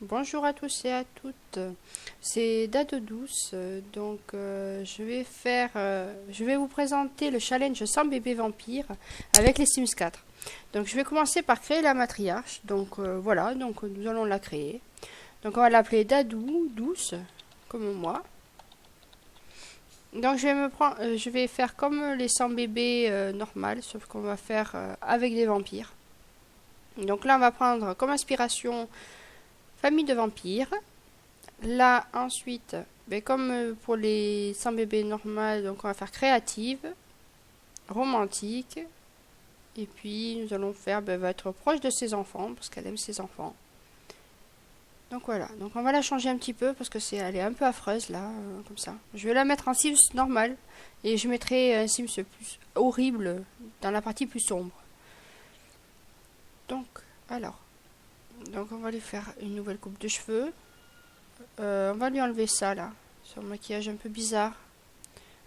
Bonjour à tous et à toutes, c'est Date Douce, je vais vous présenter le challenge 100 bébés vampires avec les Sims 4. Donc je vais commencer par créer la matriarche, voilà, donc nous allons la créer. Donc on va l'appeler Dadou, douce, comme moi. Donc je vais faire comme les 100 bébés normales, sauf qu'on va faire avec des vampires. Donc là on va prendre comme inspiration famille de vampires. Là, ensuite, comme pour les 100 bébés normales, donc on va faire créative, romantique, et puis nous allons faire, va être proche de ses enfants, parce qu'elle aime ses enfants. Donc voilà, donc on va la changer un petit peu, parce que elle est un peu affreuse là, comme ça. Je vais la mettre en Sims normal, et je mettrai un Sims plus horrible dans la partie plus sombre. Donc, alors, donc on va lui faire une nouvelle coupe de cheveux. On va lui enlever ça là, son maquillage un peu bizarre,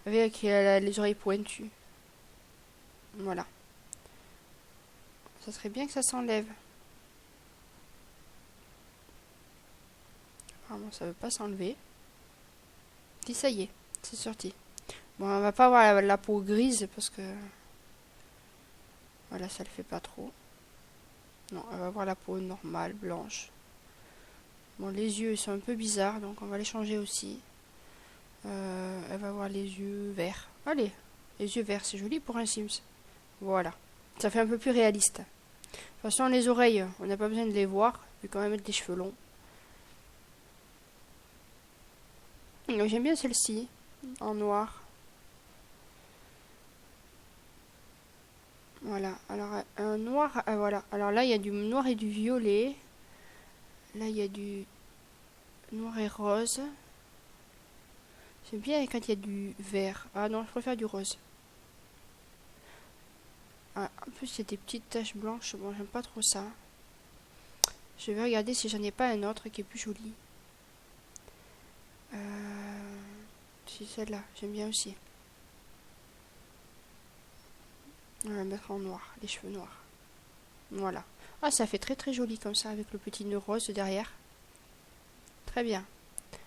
avec les oreilles pointues. Voilà. Ça serait bien que ça s'enlève. Apparemment ça veut pas s'enlever. Puis ça y est, c'est sorti. Bon, on va pas avoir la peau grise parce que... Voilà, ça le fait pas trop. Non, elle va avoir la peau normale, blanche. Bon, les yeux ils sont un peu bizarres, donc on va les changer aussi. Elle va avoir les yeux verts. Allez, les yeux verts, c'est joli pour un Sims. Voilà. Ça fait un peu plus réaliste. De toute façon, les oreilles, on n'a pas besoin de les voir, vu quand même mettre des cheveux longs. Donc j'aime bien celle-ci, en noir. Voilà, alors un noir, voilà. Alors là, il y a du noir et du violet. Là, il y a du noir et rose. J'aime bien quand il y a du vert. Ah non, je préfère du rose. Ah, en plus, il y a des petites taches blanches. Bon, j'aime pas trop ça. Je vais regarder si j'en ai pas un autre qui est plus joli. Si celle-là, j'aime bien aussi. On va la mettre en noir, les cheveux noirs. Voilà. Ah, ça fait très très joli comme ça avec le petit nœud rose derrière. Très bien.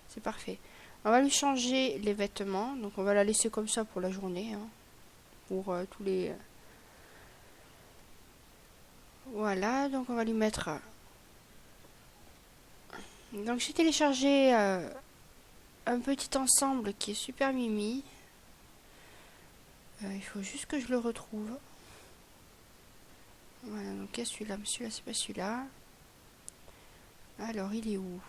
C'est parfait. On va lui changer les vêtements. Donc on va la laisser comme ça pour la journée. Hein, pour tous les... Voilà, donc on va lui mettre... Donc j'ai téléchargé un petit ensemble qui est super mimi. Il faut juste que je le retrouve. Voilà, donc il y a celui-là. Mais celui-là, c'est pas celui-là. Alors, il est où?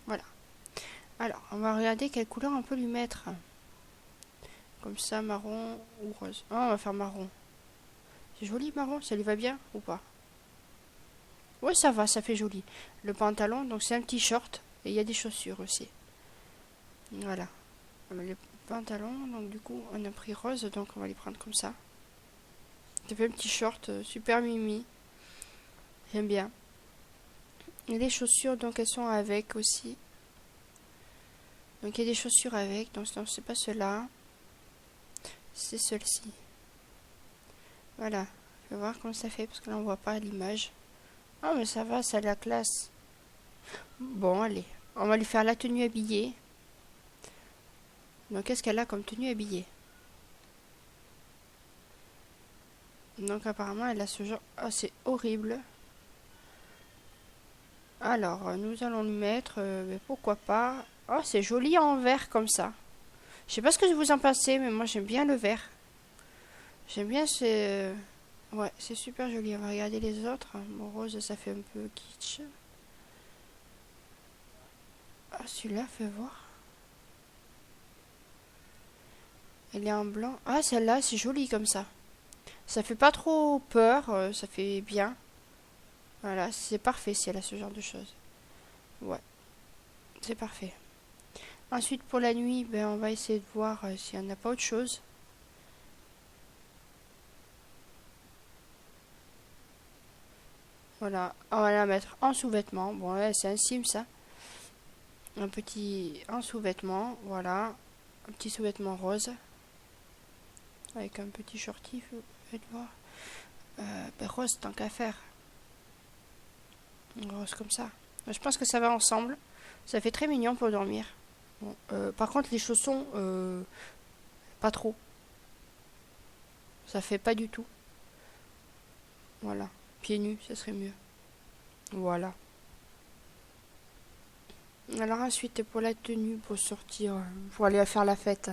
Voilà. Alors, on va regarder quelle couleur on peut lui mettre. Comme ça, marron ou rose. Oh, on va faire marron. C'est joli marron, ça lui va bien ou pas? Ouais, ça va, ça fait joli. Le pantalon, donc c'est un petit short. Et il y a des chaussures aussi. Voilà. Les pantalons, donc du coup, on a pris rose, donc on va les prendre comme ça. Ça fait un petit short super mimi. J'aime bien. Et les chaussures, donc elles sont avec aussi. Donc il y a des chaussures avec, donc c'est pas ceux-là. C'est celle-ci. Voilà. Je vais voir comment ça fait, parce que là on voit pas l'image. Ah, mais ça va, ça a la classe. Bon, allez. On va lui faire la tenue habillée. Donc, qu'est-ce qu'elle a comme tenue habillée? Donc, apparemment, elle a ce genre... Ah, c'est horrible. Alors, nous allons lui mettre... mais pourquoi pas... Oh, c'est joli en vert, comme ça. Je sais pas ce que vous en pensez, mais moi, j'aime bien le vert. J'aime bien ce... Ouais, c'est super joli. On va regarder les autres. Bon, rose, ça fait un peu kitsch. Ah, celui-là, fais voir. Elle est en blanc. Ah, celle-là, c'est joli comme ça. Ça fait pas trop peur, ça fait bien. Voilà, c'est parfait si elle a ce genre de choses. Ouais, c'est parfait. Ensuite, pour la nuit, on va essayer de voir s'il n'y en a pas autre chose. Voilà, on va la mettre en sous-vêtement. Bon, ouais, c'est un sim ça. Un petit en sous-vêtement, voilà. Un petit sous-vêtement rose. Avec un petit shorty, faites voir. Rose, tant qu'à faire. Rose comme ça. Je pense que ça va ensemble. Ça fait très mignon pour dormir. Bon, par contre, les chaussons, pas trop. Ça fait pas du tout. Voilà. Pieds nus, ça serait mieux. Voilà. Alors ensuite, pour la tenue, pour sortir, pour aller faire la fête.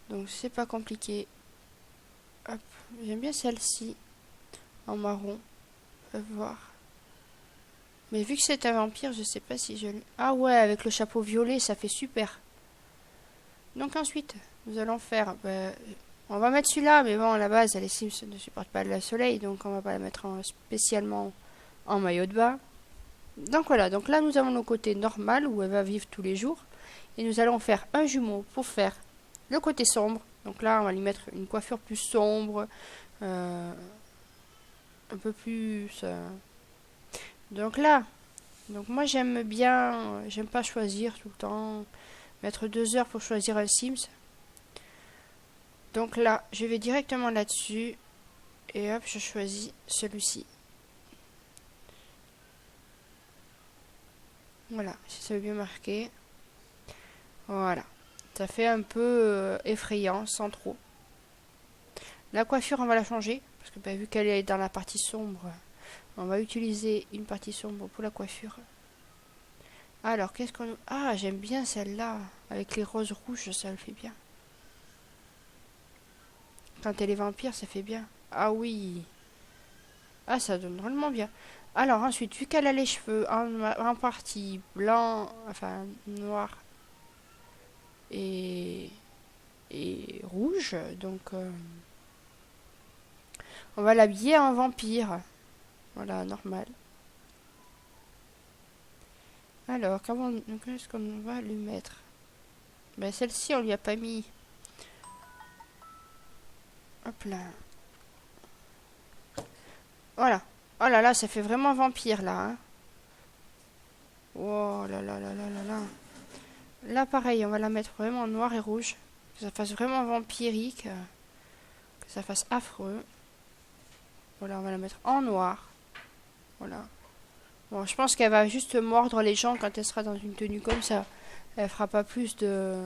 Donc c'est pas compliqué. Hop. J'aime bien celle-ci. En marron. On va voir. Mais vu que c'est un vampire, je sais pas si je... Ah ouais, avec le chapeau violet, ça fait super. Donc ensuite, nous allons faire... on va mettre celui-là, mais bon, à la base, les Sims ne supportent pas le soleil, donc on va pas la mettre spécialement en maillot de bain. Donc voilà, donc là nous avons le côté normal, où elle va vivre tous les jours. Et nous allons faire un jumeau pour faire le côté sombre. Donc là, on va lui mettre une coiffure plus sombre, un peu plus... Donc là, donc moi j'aime bien, j'aime pas choisir tout le temps, mettre 2 heures pour choisir un Sims. Donc là, je vais directement là-dessus, et hop, je choisis celui-ci. Voilà, si ça veut bien marquer. Voilà, ça fait un peu effrayant, sans trop. La coiffure, on va la changer, parce que vu qu'elle est dans la partie sombre, on va utiliser une partie sombre pour la coiffure. Alors, qu'est-ce qu'on... Ah, j'aime bien celle-là. Avec les roses rouges, ça le fait bien. Quand elle est vampire, ça fait bien. Ah oui. Ah, ça donne drôlement bien. Alors, ensuite, vu qu'elle a les cheveux en partie blanc, enfin, noir et rouge, donc... on va l'habiller en vampire. Voilà, normal. Alors, qu'est-ce qu'on va lui mettre? Ben, celle-ci, on lui a pas mis. Hop là. Voilà. Oh là là, ça fait vraiment vampire, là. Hein. Oh là là là là là là. Là, pareil, on va la mettre vraiment en noir et rouge. Que ça fasse vraiment vampirique. Que ça fasse affreux. Voilà, on va la mettre en noir. Voilà. Bon, je pense qu'elle va juste mordre les gens quand elle sera dans une tenue comme ça. Elle fera pas plus de...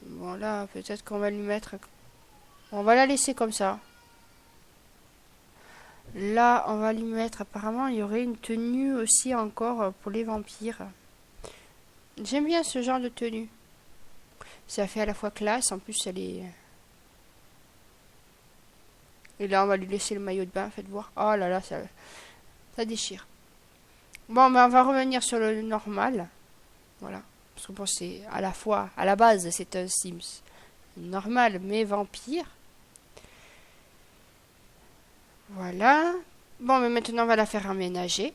Voilà, peut-être qu'on va lui mettre... On va la laisser comme ça. Là, on va lui mettre... Apparemment, il y aurait une tenue aussi encore pour les vampires. J'aime bien ce genre de tenue. Ça fait à la fois classe, en plus elle est... Et là, on va lui laisser le maillot de bain, faites voir. Oh là là, ça déchire. Bon, ben on va revenir sur le normal. Voilà. Parce que bon, c'est à la fois, à la base, c'est un Sims normal, mais vampire. Voilà. Bon, mais maintenant, on va la faire aménager.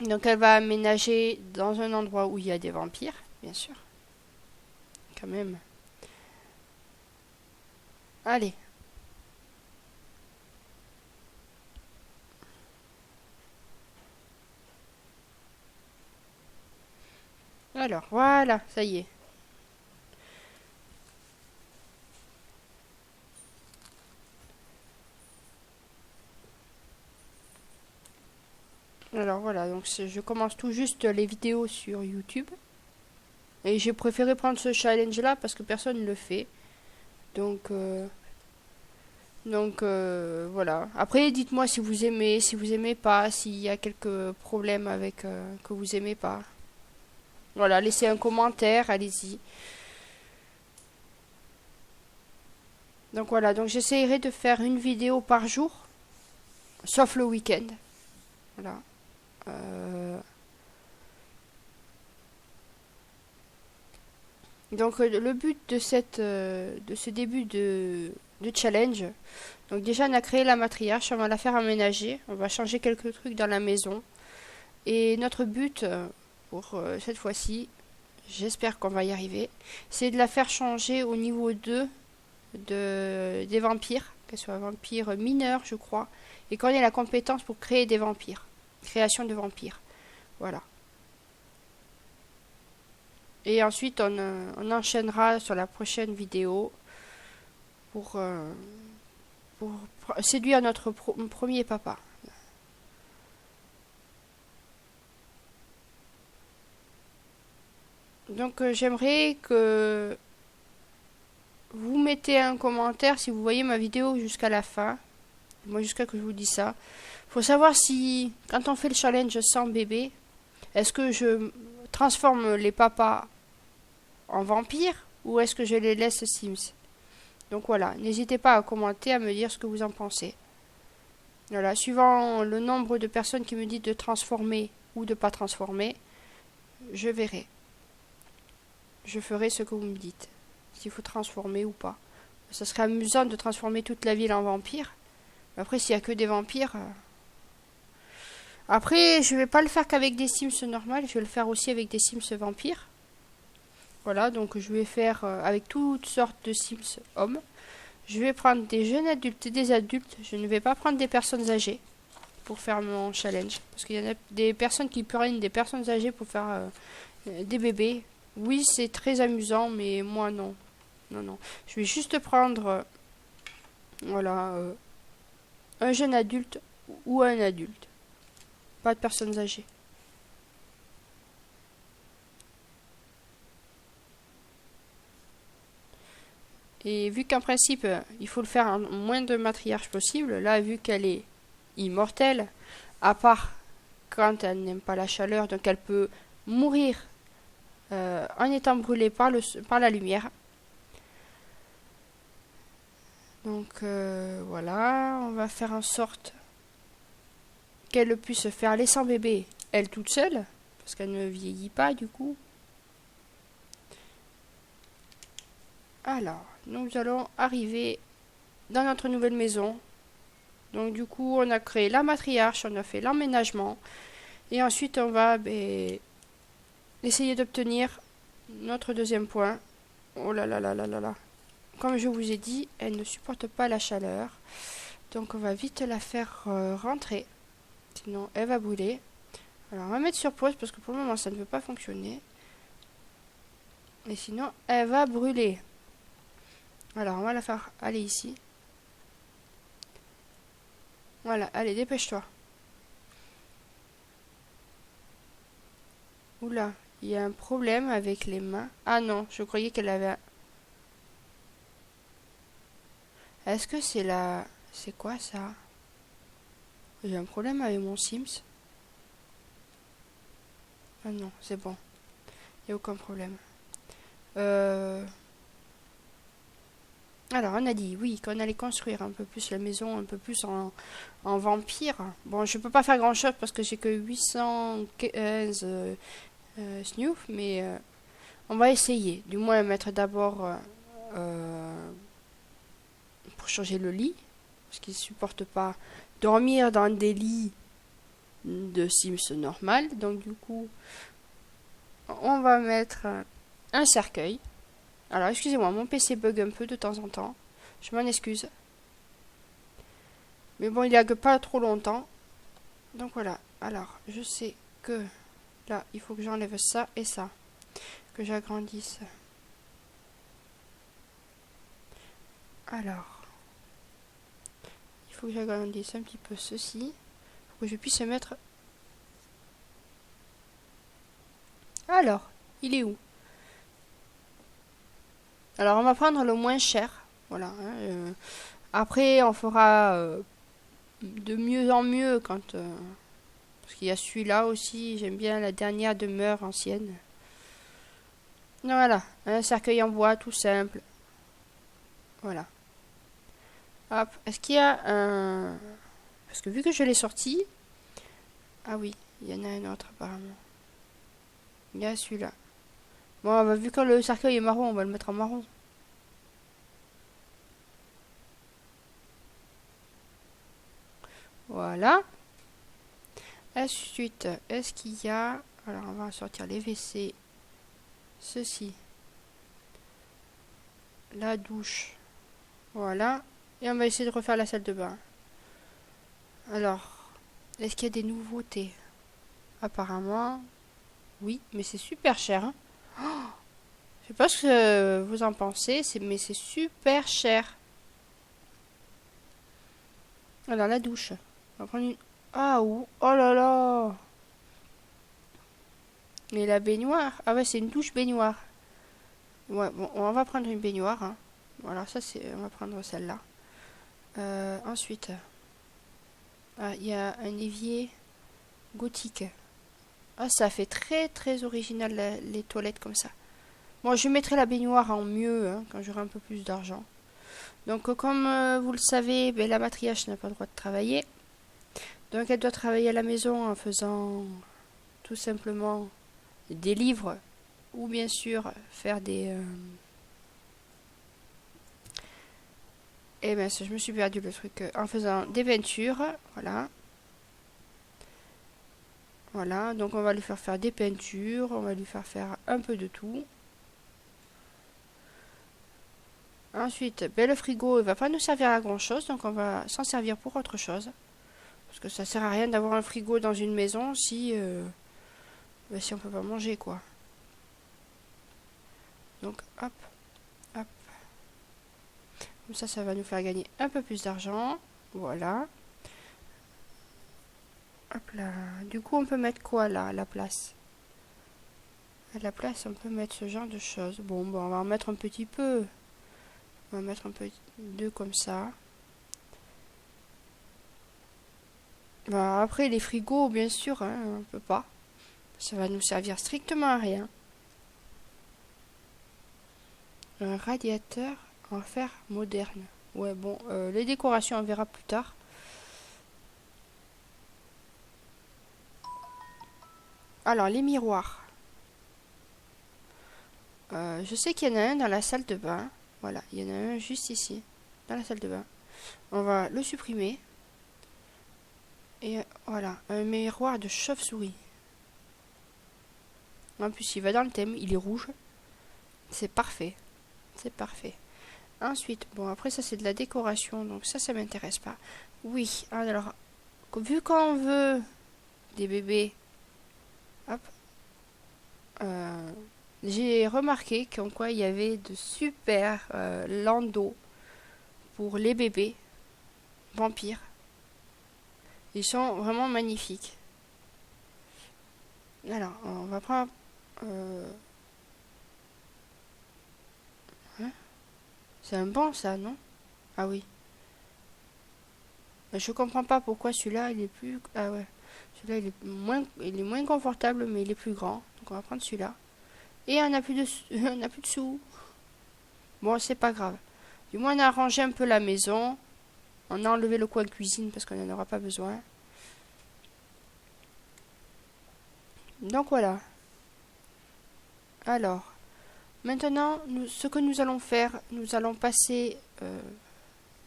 Donc, elle va aménager dans un endroit où il y a des vampires, bien sûr. Quand même. Allez. Alors, voilà, ça y est. Alors voilà, donc je commence tout juste les vidéos sur YouTube. Et j'ai préféré prendre ce challenge-là parce que personne ne le fait. Donc, voilà. Après, dites-moi si vous aimez, si vous aimez pas, s'il y a quelques problèmes avec que vous aimez pas. Voilà, laissez un commentaire, allez-y. Donc voilà, donc j'essaierai de faire une vidéo par jour, sauf le week-end. Voilà. Donc le but de ce début de challenge, donc déjà on a créé la matriarche, on va la faire aménager, on va changer quelques trucs dans la maison. Et notre but pour cette fois-ci, j'espère qu'on va y arriver, c'est de la faire changer au niveau 2 des vampires, qu'elle soit vampire mineur je crois, et qu'on ait la compétence pour créer des vampires, création de vampires. Voilà. Et ensuite, on enchaînera sur la prochaine vidéo pour séduire notre premier papa. Donc j'aimerais que vous mettez un commentaire si vous voyez ma vidéo jusqu'à la fin. Moi jusqu'à que je vous dise ça. Faut savoir si quand on fait le challenge sans bébé, est-ce que je transforme les papas en vampires ou est-ce que je les laisse Sims? Donc voilà, n'hésitez pas à commenter, à me dire ce que vous en pensez. Voilà, suivant le nombre de personnes qui me disent de transformer ou de pas transformer, je verrai. Je ferai ce que vous me dites. S'il faut transformer ou pas. Ça serait amusant de transformer toute la ville en vampire. Mais après, s'il y a que des vampires. Après, je vais pas le faire qu'avec des Sims normales, je vais le faire aussi avec des Sims vampires. Voilà, donc je vais faire avec toutes sortes de Sims hommes. Je vais prendre des jeunes adultes et des adultes. Je ne vais pas prendre des personnes âgées pour faire mon challenge. Parce qu'il y en a des personnes qui prennent des personnes âgées pour faire des bébés. Oui, c'est très amusant, mais moi non. Non, non. Je vais juste prendre voilà, un jeune adulte ou un adulte. Pas de personnes âgées. Et vu qu'en principe, il faut le faire en moins de matriarches possible, là, vu qu'elle est immortelle, à part quand elle n'aime pas la chaleur, donc elle peut mourir en étant brûlée par la lumière. Donc voilà, on va faire en sorte qu'elle puisse faire les 100 bébés, elle toute seule, parce qu'elle ne vieillit pas du coup. Alors, nous allons arriver dans notre nouvelle maison. Donc du coup, on a créé la matriarche, on a fait l'emménagement. Et ensuite, on va essayer d'obtenir notre deuxième point. Oh là là là là là là. Comme je vous ai dit, elle ne supporte pas la chaleur. Donc on va vite la faire rentrer. Sinon, elle va brûler. Alors on va mettre sur pause parce que pour le moment, ça ne veut pas fonctionner. Et sinon, elle va brûler. Alors on va la faire aller ici. Voilà, allez, dépêche-toi. Oula, il y a un problème avec les mains. Ah non, je croyais qu'elle avait... Est-ce que c'est la... C'est quoi ça? J'ai un problème avec mon Sims. Ah non, c'est bon. Il n'y a aucun problème. Alors, on a dit, oui, qu'on allait construire un peu plus la maison, un peu plus en vampire. Bon, je peux pas faire grand-chose parce que j'ai que 815 snoof, mais on va essayer. Du moins, mettre d'abord pour changer le lit, parce qu'ils supportent pas dormir dans des lits de Sims normal. Donc, du coup, on va mettre un cercueil. Alors, excusez-moi, mon PC bug un peu de temps en temps. Je m'en excuse. Mais bon, il lag pas trop longtemps. Donc voilà. Alors, je sais que là, il faut que j'enlève ça et ça. Que j'agrandisse. Alors, il faut que j'agrandisse un petit peu ceci. Pour que je puisse mettre... Alors, il est où? Alors, on va prendre le moins cher. Voilà. Après, on fera de mieux en mieux quand... parce qu'il y a celui-là aussi. J'aime bien la dernière demeure ancienne. Voilà. Un cercueil en bois tout simple. Voilà. Hop. Est-ce qu'il y a un... Parce que vu que je l'ai sorti... Ah oui, il y en a un autre apparemment. Il y a celui-là. Bon, bah, vu que le cercueil est marron, on va le mettre en marron. Voilà. Ensuite, est-ce qu'il y a... Alors, on va sortir les WC. Ceci. La douche. Voilà. Et on va essayer de refaire la salle de bain. Alors, est-ce qu'il y a des nouveautés? Apparemment, oui, mais c'est super cher. Hein. Oh, je sais pas ce que vous en pensez, mais c'est super cher. Alors, la douche. On va prendre une... Ah, oh là là! Et la baignoire. Ah ouais, c'est une douche baignoire. Ouais, bon, on va prendre une baignoire. Hein. Voilà, ça c'est. On va prendre celle-là. Ensuite, il y a un évier gothique. Ah, ça fait très très original les toilettes comme ça. Bon, je mettrai la baignoire en mieux hein, quand j'aurai un peu plus d'argent. Donc, comme vous le savez, ben, la matriarche n'a pas le droit de travailler. Donc, elle doit travailler à la maison en faisant tout simplement des livres ou bien sûr faire des. Eh ben, je me suis perdu le truc. En faisant des peintures, voilà. Voilà, donc on va lui faire faire des peintures, on va lui faire faire un peu de tout. Ensuite, ben, le frigo, il va pas nous servir à grand chose, donc on va s'en servir pour autre chose. Parce que ça sert à rien d'avoir un frigo dans une maison ben, si on peut pas manger, quoi. Donc, hop, hop. Comme ça va nous faire gagner un peu plus d'argent. Voilà. Hop là. Du coup, on peut mettre quoi là, à la place? À la place, on peut mettre ce genre de choses. Bon, ben, on va en mettre un petit peu. On va mettre un peu deux comme ça. Ben, après, les frigos, bien sûr, hein, on peut pas. Ça va nous servir strictement à rien. Un radiateur en fer moderne. Ouais, bon, les décorations, on verra plus tard. Alors, les miroirs. Je sais qu'il y en a un dans la salle de bain. Voilà, il y en a un juste ici, dans la salle de bain. On va le supprimer. Et voilà, un miroir de chauve-souris. En plus, il va dans le thème, il est rouge. C'est parfait. C'est parfait. Ensuite, bon, après, ça, c'est de la décoration, donc ça m'intéresse pas. Oui, alors, vu qu'on veut des bébés, hop, j'ai remarqué qu'en quoi il y avait de super landaux pour les bébés vampires. Ils sont vraiment magnifiques. Alors, on va prendre... hein, c'est un banc, ça, non? Ah oui. Je comprends pas pourquoi celui-là, il est plus... Ah ouais. Celui-là, il est moins confortable, mais il est plus grand. Donc, on va prendre celui-là. Et on n'a plus de... on n'a plus de sous. Bon, c'est pas grave. Du moins, on a arrangé un peu la maison. On a enlevé le coin cuisine parce qu'on n'en aura pas besoin. Donc, voilà. Alors, maintenant, ce que nous allons faire, nous allons passer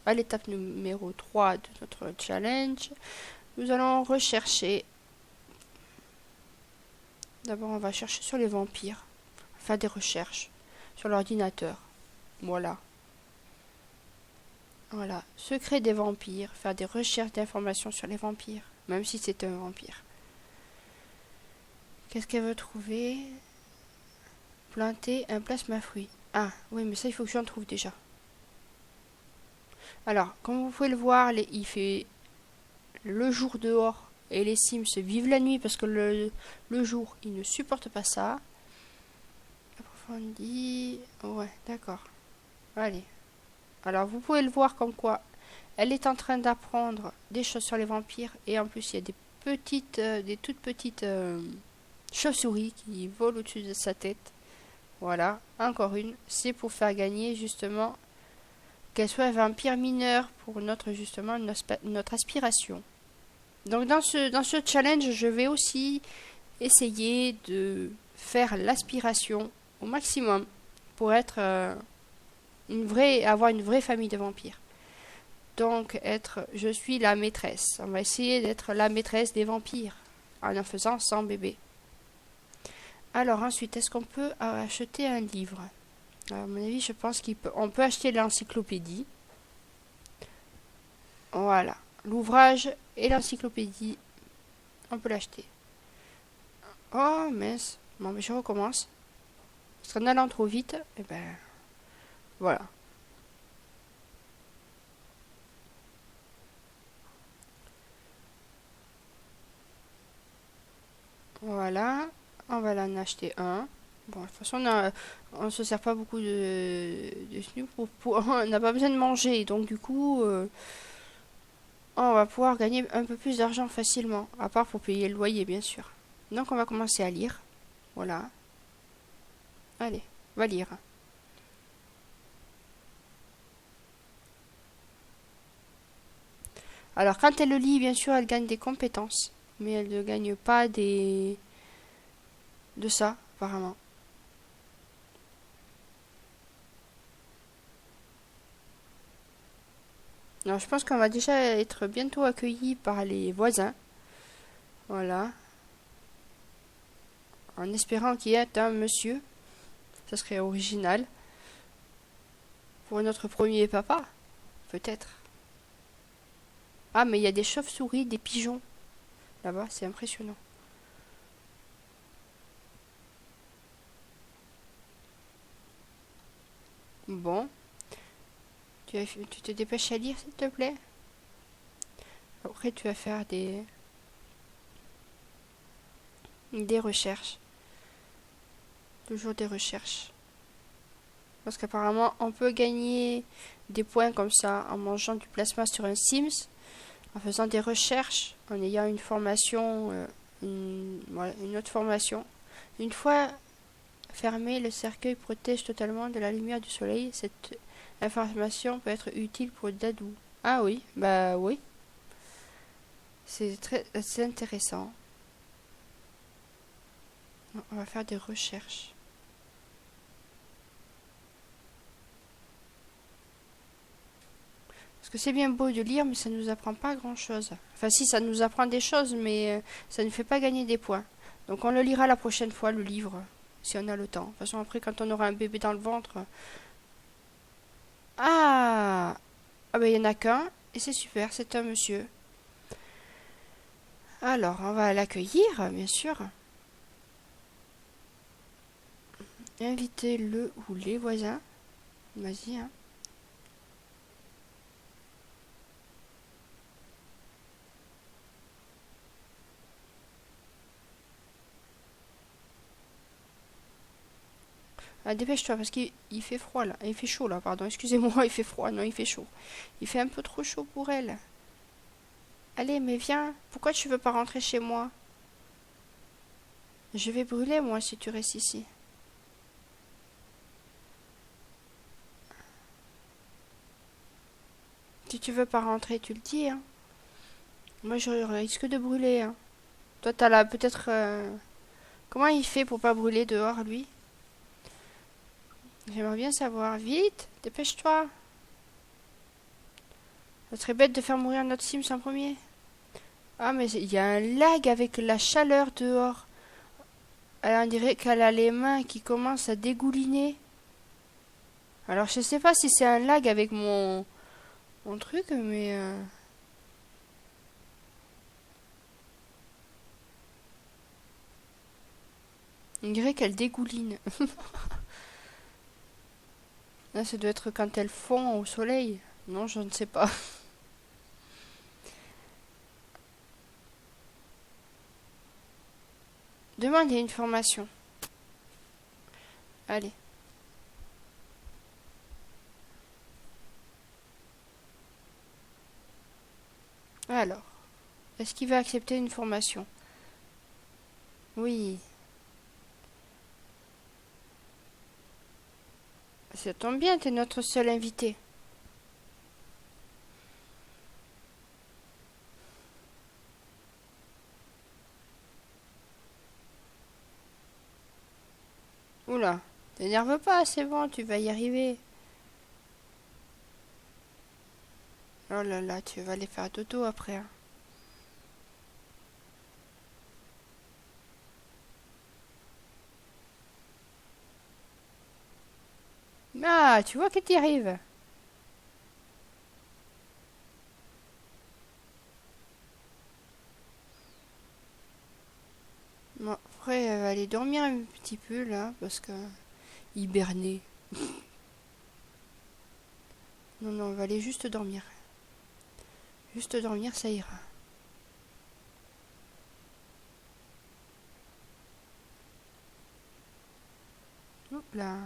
à l'étape numéro 3 de notre challenge. Nous allons rechercher. D'abord, on va chercher sur les vampires. Faire des recherches sur l'ordinateur. Voilà. Voilà. Secret des vampires. Faire des recherches d'informations sur les vampires. Même si c'est un vampire. Qu'est-ce qu'elle veut trouver? Planter un plasma fruit. Ah, oui, mais ça, il faut que j'en trouve déjà. Alors, comme vous pouvez le voir, il fait le jour dehors et les Sims vivent la nuit parce que le jour, ils ne supportent pas ça. Approfondi. Ouais, d'accord. Allez. Alors, vous pouvez le voir comme quoi elle est en train d'apprendre des choses sur les vampires et en plus, il y a des toutes petites chauves-souris qui volent au-dessus de sa tête. Voilà, encore une. C'est pour faire gagner justement qu'elle soit vampire mineur pour notre aspiration. Donc dans ce challenge, je vais aussi essayer de faire l'aspiration au maximum pour être avoir une vraie famille de vampires. Donc je suis la maîtresse. On va essayer d'être la maîtresse des vampires en faisant 100 bébés. Alors ensuite, est-ce qu'on peut acheter un livre? À mon avis, je pense qu'on peut acheter l'encyclopédie. Voilà. L'ouvrage et l'encyclopédie, on peut l'acheter. Oh, mince. Bon, mais je recommence. Parce qu'en allant trop vite, eh ben, voilà. Voilà. On va en acheter un. Bon, de toute façon, on se sert pas beaucoup de Snoop on n'a pas besoin de manger. Donc, du coup, on va pouvoir gagner un peu plus d'argent facilement. À part pour payer le loyer, bien sûr. Donc, on va commencer à lire. Voilà. Allez, on va lire. Alors, quand elle le lit, bien sûr, elle gagne des compétences. Mais elle ne gagne pas de ça, apparemment. Alors, je pense qu'on va déjà être bientôt accueillis par les voisins. Voilà. En espérant qu'il y ait un monsieur. Ça serait original. Pour notre premier papa. Peut-être. Ah, mais il y a des chauves-souris, des pigeons. Là-bas, c'est impressionnant. Bon. Tu te dépêches à lire, s'il te plaît. Après, tu vas faire des recherches. Toujours des recherches. Parce qu'apparemment, on peut gagner des points comme ça en mangeant du plasma sur un Sims, en faisant des recherches, en ayant une formation, voilà, une autre formation. Une fois fermé, le cercueil protège totalement de la lumière du soleil. Cette information peut être utile pour Dadou. Ah oui, bah oui. C'est intéressant. On va faire des recherches. Parce que c'est bien beau de lire, mais ça ne nous apprend pas grand-chose. Enfin si, ça nous apprend des choses, mais ça ne fait pas gagner des points. Donc on le lira la prochaine fois, le livre, si on a le temps. De toute façon, après, quand on aura un bébé dans le ventre... Ah Ah ben il n'y en a qu'un, et c'est super, c'est un monsieur. Alors, on va l'accueillir, bien sûr. Inviter le ou les voisins. Vas-y, hein. Ah, dépêche-toi parce qu'il fait froid là. Il fait chaud là, pardon. Excusez-moi, il fait froid. Non, il fait chaud. Il fait un peu trop chaud pour elle. Allez, mais viens. Pourquoi tu veux pas rentrer chez moi? Je vais brûler moi si tu restes ici. Si tu veux pas rentrer, tu le dis, hein. Moi, je risque de brûler, hein. Toi, t'as là peut-être... Comment il fait pour pas brûler dehors, lui? J'aimerais bien savoir. Vite, dépêche-toi. Ça serait bête de faire mourir notre Sims en premier. Ah, mais il y a un lag avec la chaleur dehors. On dirait qu'elle a les mains qui commencent à dégouliner. Alors, je sais pas si c'est un lag avec mon truc, mais... on dirait qu'elle dégouline. Là, ça doit être quand elle fond au soleil. Non, je ne sais pas. Demandez une formation. Allez. Alors, est-ce qu'il va accepter une formation? Oui. Ça tombe bien, t'es notre seul invité. Oula, t'énerve pas, c'est bon, tu vas y arriver. Oh là là, tu vas aller faire dodo après, hein. Ah, tu vois que t'y arrives. Bon, après, elle va aller dormir un petit peu, là, parce que... hiberner. Non, non, on va aller juste dormir. Juste dormir, ça ira. Là.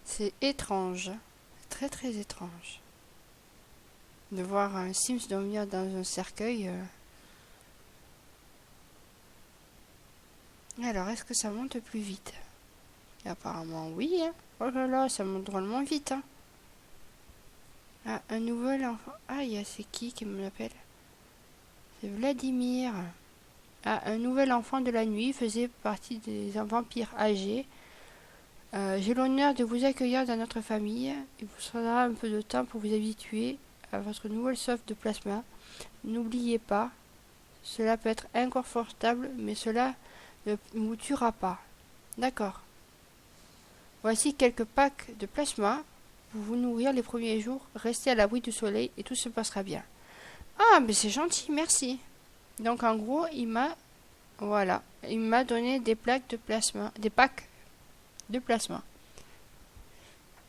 C'est étrange. Très très étrange. De voir un Sims dormir dans un cercueil. Alors, est-ce que ça monte plus vite? Et apparemment, oui. Hein. Oh là là, ça monte drôlement vite. Hein. Ah, un nouvel enfant. Ah, c'est qui me l'appelle? C'est Vladimir. Ah, un nouvel enfant de la nuit faisait partie des vampires âgés. J'ai l'honneur de vous accueillir dans notre famille. Il vous faudra un peu de temps pour vous habituer à votre nouvelle soif de plasma. N'oubliez pas, cela peut être inconfortable, mais cela ne vous tuera pas. D'accord. Voici quelques packs de plasma pour vous nourrir les premiers jours. Restez à l'abri du soleil et tout se passera bien. Ah, mais c'est gentil, merci. Donc en gros, il m'a donné des plaques de plasma, des packs de plasma.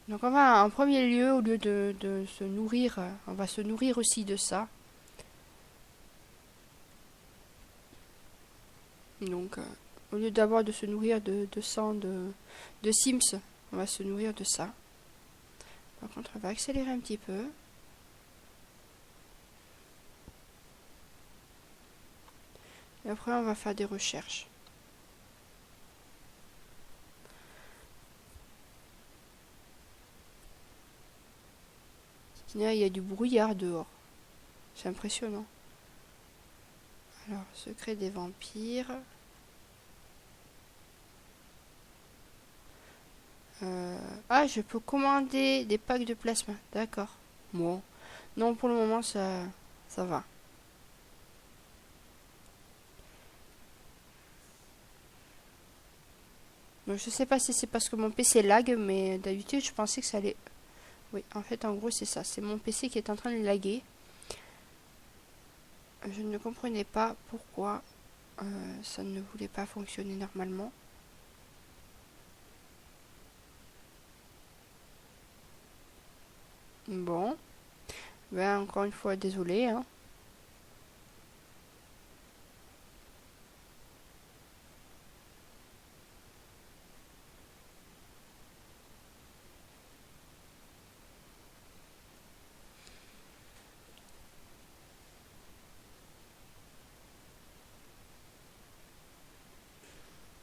Donc on va en premier lieu, au lieu de se nourrir, on va se nourrir aussi de ça. Donc au lieu d'abord de se nourrir de sang de Sims, on va se nourrir de ça. Par contre, on va accélérer un petit peu. Et après, on va faire des recherches. Là, il y a du brouillard dehors. C'est impressionnant. Alors, secret des vampires. Ah, je peux commander des packs de plasma. D'accord. Bon. Non, pour le moment, ça va. Donc, je sais pas si c'est parce que mon PC lag, mais d'habitude, je pensais que ça allait... Oui, en fait, en gros, c'est ça. C'est mon PC qui est en train de laguer. Je ne comprenais pas pourquoi ça ne voulait pas fonctionner normalement. Bon. Ben, encore une fois, désolé. Hein.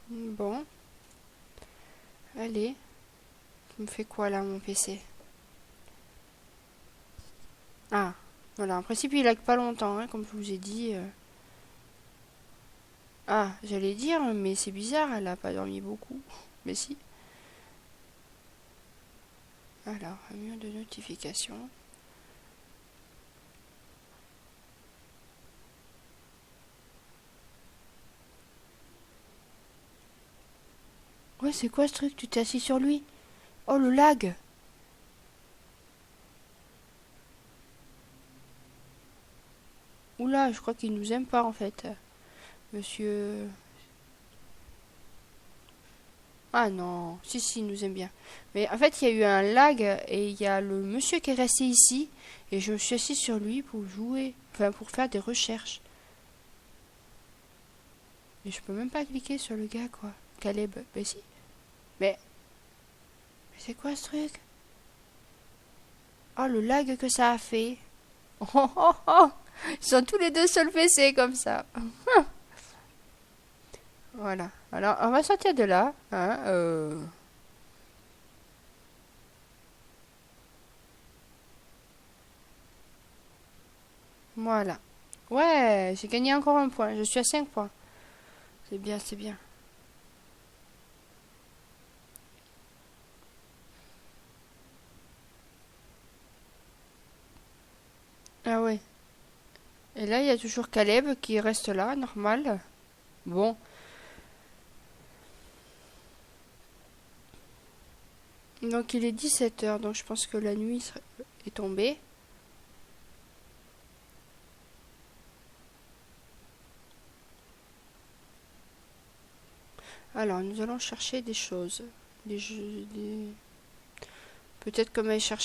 Bon. Allez. Tu me fais quoi là, mon PC? Ah. Voilà. En principe, il lag pas longtemps, hein, comme je vous ai dit. Ah, j'allais dire, mais c'est bizarre, elle a pas dormi beaucoup. Mais si. Alors, un mur de notification. Ouais, c'est quoi ce truc? Tu t'es assis sur lui? Oh, le lag! Oula, je crois qu'il nous aime pas en fait. Monsieur... Ah non, si, si, il nous aime bien. Mais en fait, il y a eu un lag et il y a le monsieur qui est resté ici et je me suis assis sur lui pour jouer, enfin pour faire des recherches. Mais je peux même pas cliquer sur le gars quoi. Caleb, ben si. Mais c'est quoi ce truc? Oh, le lag que ça a fait. Oh, oh, oh. Ils sont tous les deux sur le PC comme ça. Voilà. Alors, on va sortir de là. Hein, Voilà. Ouais, j'ai gagné encore un point. Je suis à 5 points. C'est bien, c'est bien. Ah ouais. Et là, il y a toujours Caleb qui reste là, normal. Bon. Donc il est 17h, donc je pense que la nuit est tombée. Alors, nous allons chercher des choses. Des... Peut-être comme aller chercher